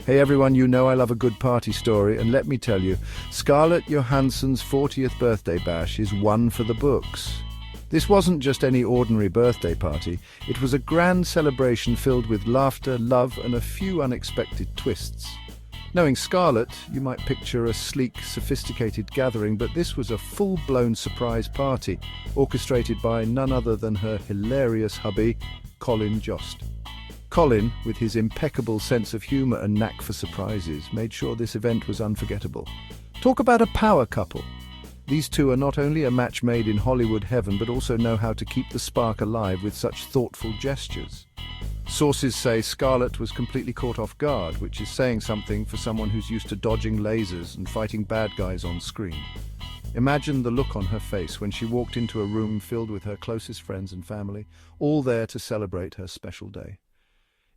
Hey everyone, you know I love a good party story, and let me tell you, Scarlett Johansson's 40th birthday bash is one for the books. This wasn't just any ordinary birthday party, it was a grand celebration filled with laughter, love, and a few unexpected twists. Knowing Scarlett, you might picture a sleek, sophisticated gathering, but this was a full-blown surprise party, orchestrated by none other than her hilarious hubby, Colin Jost. Colin, with his impeccable sense of humour and knack for surprises, made sure this event was unforgettable. Talk about a power couple. These two are not only a match made in Hollywood heaven, but also know how to keep the spark alive with such thoughtful gestures. Sources say Scarlett was completely caught off guard, which is saying something for someone who's used to dodging lasers and fighting bad guys on screen. Imagine the look on her face when she walked into a room filled with her closest friends and family, all there to celebrate her special day.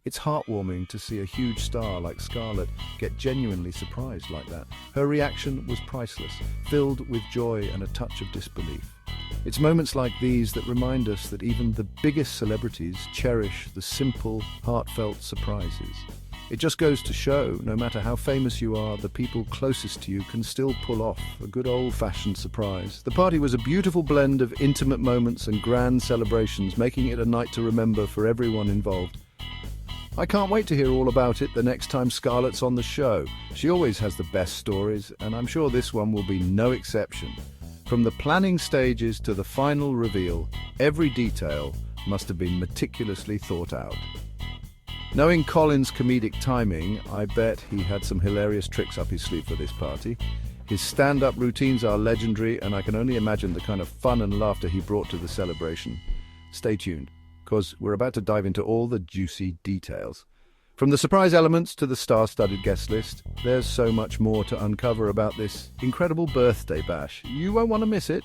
It's heartwarming to see a huge star like Scarlett get genuinely surprised like that. Her reaction was priceless, filled with joy and a touch of disbelief. It's moments like these that remind us that even the biggest celebrities cherish the simple, heartfelt surprises. It just goes to show, no matter how famous you are, the people closest to you can still pull off a good old-fashioned surprise. The party was a beautiful blend of intimate moments and grand celebrations, making it a night to remember for everyone involved. I can't wait to hear all about it the next time Scarlett's on the show. She always has the best stories, and I'm sure this one will be no exception. From the planning stages to the final reveal, every detail must have been meticulously thought out. Knowing Colin's comedic timing, I bet he had some hilarious tricks up his sleeve for this party. His stand-up routines are legendary, and I can only imagine the kind of fun and laughter he brought to the celebration. Stay tuned, because we're about to dive into all the juicy details. From the surprise elements to the star-studded guest list, there's so much more to uncover about this incredible birthday bash. You won't want to miss it.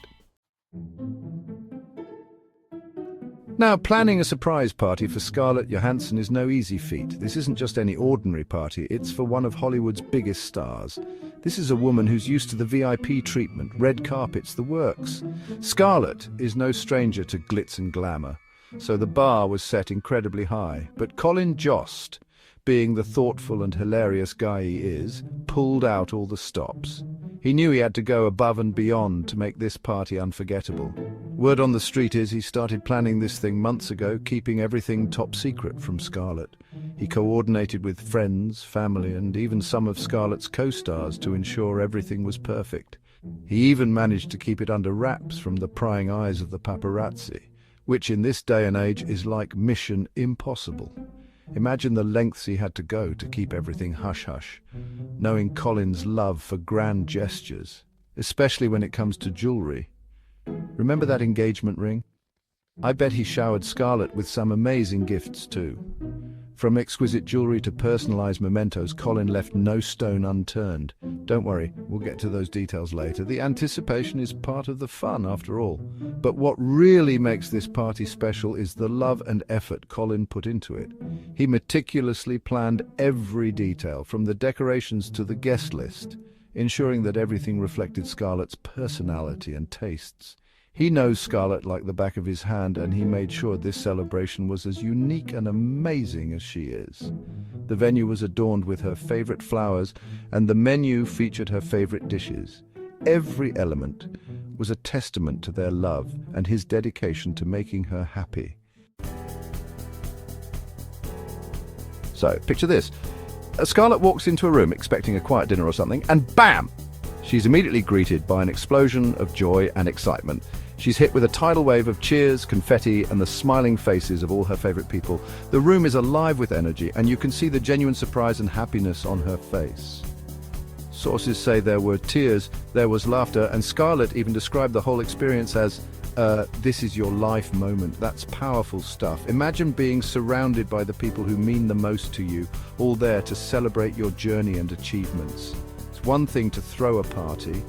Now, planning a surprise party for Scarlett Johansson is no easy feat. This isn't just any ordinary party, it's for one of Hollywood's biggest stars. This is a woman who's used to the VIP treatment, red carpets, the works. Scarlett is no stranger to glitz and glamour, so the bar was set incredibly high. But Colin Jost, being the thoughtful and hilarious guy he is, pulled out all the stops. He knew he had to go above and beyond to make this party unforgettable. Word on the street is he started planning this thing months ago, keeping everything top secret from Scarlett. He coordinated with friends, family, and even some of Scarlett's co-stars to ensure everything was perfect. He even managed to keep it under wraps from the prying eyes of the paparazzi, which in this day and age is like mission impossible. Imagine the lengths he had to go to keep everything hush-hush, knowing Colin's love for grand gestures, especially when it comes to jewelry. Remember that engagement ring? I bet he showered Scarlett with some amazing gifts too. From exquisite jewelry to personalized mementos, Colin left no stone unturned. Don't worry, we'll get to those details later. The anticipation is part of the fun, after all. But what really makes this party special is the love and effort Colin put into it. He meticulously planned every detail, from the decorations to the guest list, ensuring that everything reflected Scarlett's personality and tastes. He knows Scarlett like the back of his hand, and he made sure this celebration was as unique and amazing as she is. The venue was adorned with her favorite flowers, and the menu featured her favorite dishes. Every element was a testament to their love and his dedication to making her happy. So, picture this. Scarlett walks into a room expecting a quiet dinner or something, and bam! She's immediately greeted by an explosion of joy and excitement. She's hit with a tidal wave of cheers, confetti, and the smiling faces of all her favorite people. The room is alive with energy, and you can see the genuine surprise and happiness on her face. Sources say there were tears, there was laughter, and Scarlett even described the whole experience as, this is your life moment. That's powerful stuff. Imagine being surrounded by the people who mean the most to you, all there to celebrate your journey and achievements. It's one thing to throw a party,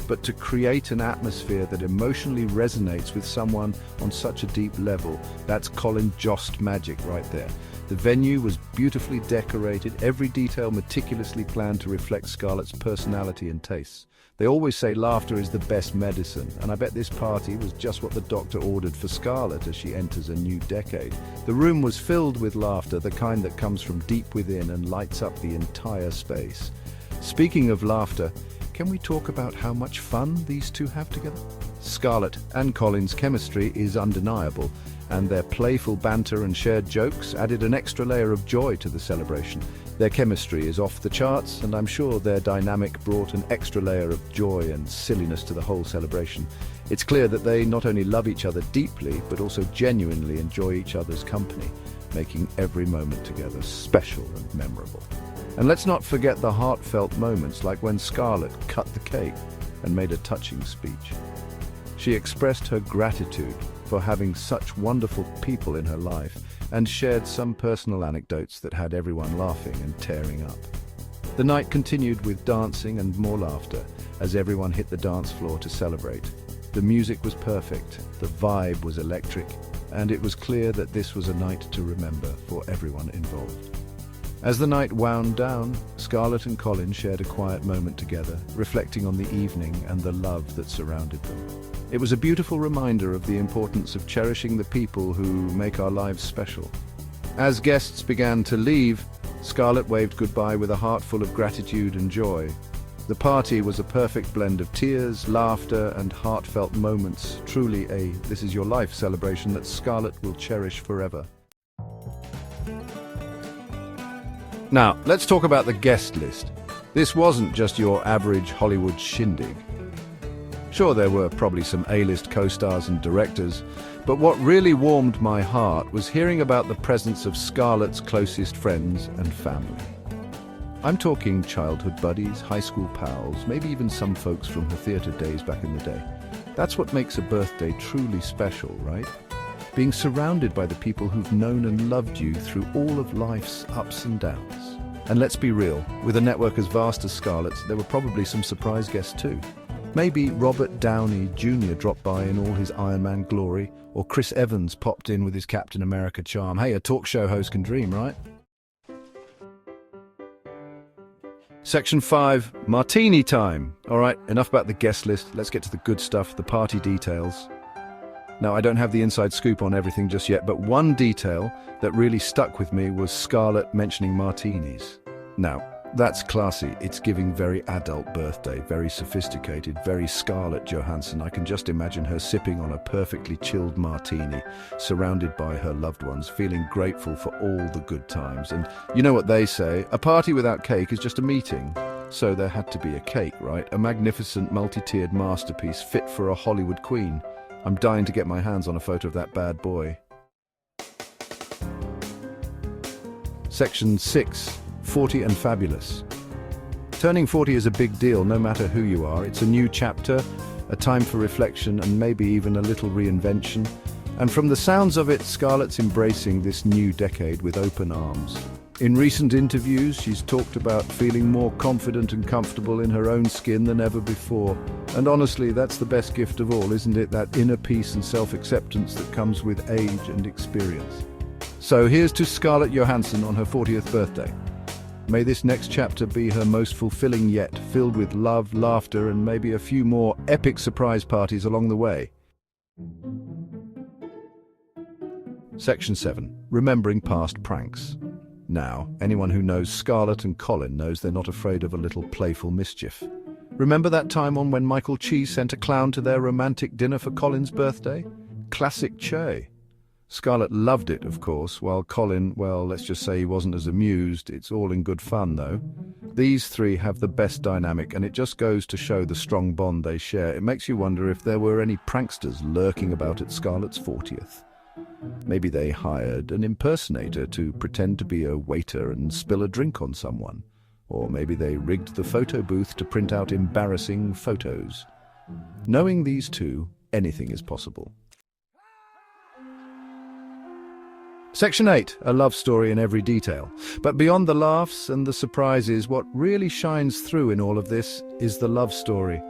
but to create an atmosphere that emotionally resonates with someone on such a deep level, that's Colin Jost magic right there. The venue was beautifully decorated, every detail meticulously planned to reflect Scarlett's personality and tastes. They always say laughter is the best medicine, and I bet this party was just what the doctor ordered for Scarlett as she enters a new decade. The room was filled with laughter, the kind that comes from deep within and lights up the entire space. Speaking of laughter, can we talk about how much fun these two have together? Scarlett and Colin's chemistry is undeniable, and their playful banter and shared jokes added an extra layer of joy to the celebration. Their chemistry is off the charts, and I'm sure their dynamic brought an extra layer of joy and silliness to the whole celebration. It's clear that they not only love each other deeply, but also genuinely enjoy each other's company, making every moment together special and memorable. And let's not forget the heartfelt moments, like when Scarlett cut the cake and made a touching speech. She expressed her gratitude for having such wonderful people in her life and shared some personal anecdotes that had everyone laughing and tearing up. The night continued with dancing and more laughter as everyone hit the dance floor to celebrate. The music was perfect, the vibe was electric, and it was clear that this was a night to remember for everyone involved. As the night wound down, Scarlett and Colin shared a quiet moment together, reflecting on the evening and the love that surrounded them. It was a beautiful reminder of the importance of cherishing the people who make our lives special. As guests began to leave, Scarlett waved goodbye with a heart full of gratitude and joy. The party was a perfect blend of tears, laughter, and heartfelt moments, truly a "this is your life" celebration that Scarlett will cherish forever. Now, let's talk about the guest list. This wasn't just your average Hollywood shindig. Sure, there were probably some A-list co-stars and directors, but what really warmed my heart was hearing about the presence of Scarlett's closest friends and family. I'm talking childhood buddies, high school pals, maybe even some folks from her theater days back in the day. That's what makes a birthday truly special, right? Being surrounded by the people who've known and loved you through all of life's ups and downs. And let's be real, with a network as vast as Scarlett's, there were probably some surprise guests too. Maybe Robert Downey Jr. dropped by in all his Iron Man glory, or Chris Evans popped in with his Captain America charm. Hey, a talk show host can dream, right? Section 5, Martini Time. All right, enough about the guest list. Let's get to the good stuff, the party details. Now, I don't have the inside scoop on everything just yet, but one detail that really stuck with me was Scarlett mentioning martinis. Now, that's classy. It's giving very adult birthday, very sophisticated, very Scarlett Johansson. I can just imagine her sipping on a perfectly chilled martini, surrounded by her loved ones, feeling grateful for all the good times. And you know what they say, a party without cake is just a meeting. So there had to be a cake, right? A magnificent multi-tiered masterpiece fit for a Hollywood queen. I'm dying to get my hands on a photo of that bad boy. Section 6, 40 and Fabulous. Turning 40 is a big deal, no matter who you are. It's a new chapter, a time for reflection, and maybe even a little reinvention. And from the sounds of it, Scarlett's embracing this new decade with open arms. In recent interviews, she's talked about feeling more confident and comfortable in her own skin than ever before. And honestly, that's the best gift of all, isn't it? That inner peace and self-acceptance that comes with age and experience. So here's to Scarlett Johansson on her 40th birthday. May this next chapter be her most fulfilling yet, filled with love, laughter, and maybe a few more epic surprise parties along the way. Section 7. Remembering past pranks. Now, anyone who knows Scarlett and Colin knows they're not afraid of a little playful mischief. Remember that time when Michael Cheese sent a clown to their romantic dinner for Colin's birthday? Classic Che. Scarlett loved it, of course, while Colin, well, let's just say he wasn't as amused. It's all in good fun, though. These three have the best dynamic, and it just goes to show the strong bond they share. It makes you wonder if there were any pranksters lurking about at Scarlett's 40th. Maybe they hired an impersonator to pretend to be a waiter and spill a drink on someone. Or maybe they rigged the photo booth to print out embarrassing photos. Knowing these two, anything is possible. Section 8, a love story in every detail. But beyond the laughs and the surprises, what really shines through in all of this is the love story.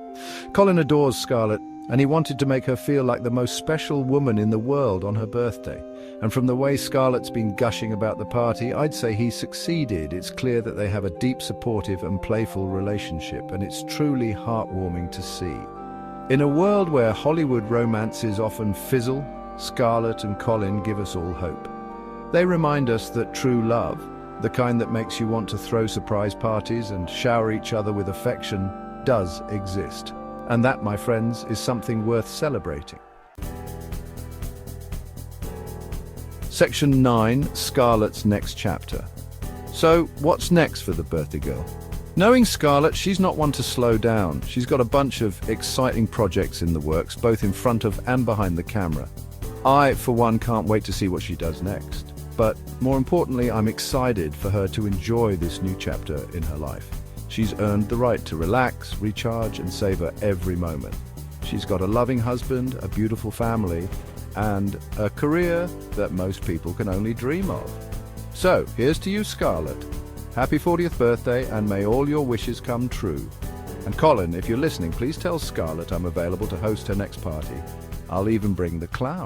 Colin adores Scarlett, and he wanted to make her feel like the most special woman in the world on her birthday. And from the way Scarlett's been gushing about the party, I'd say he succeeded. It's clear that they have a deep, supportive and playful relationship, and it's truly heartwarming to see. In a world where Hollywood romances often fizzle, Scarlett and Colin give us all hope. They remind us that true love, the kind that makes you want to throw surprise parties and shower each other with affection, does exist. And that, my friends, is something worth celebrating. Section 9, Scarlett's next chapter. So, what's next for the birthday girl? Knowing Scarlett, she's not one to slow down. She's got a bunch of exciting projects in the works, both in front of and behind the camera. I, for one, can't wait to see what she does next. But more importantly, I'm excited for her to enjoy this new chapter in her life. She's earned the right to relax, recharge, and savor every moment. She's got a loving husband, a beautiful family, and a career that most people can only dream of. So, here's to you, Scarlett. Happy 40th birthday, and may all your wishes come true. And Colin, if you're listening, please tell Scarlett I'm available to host her next party. I'll even bring the clown.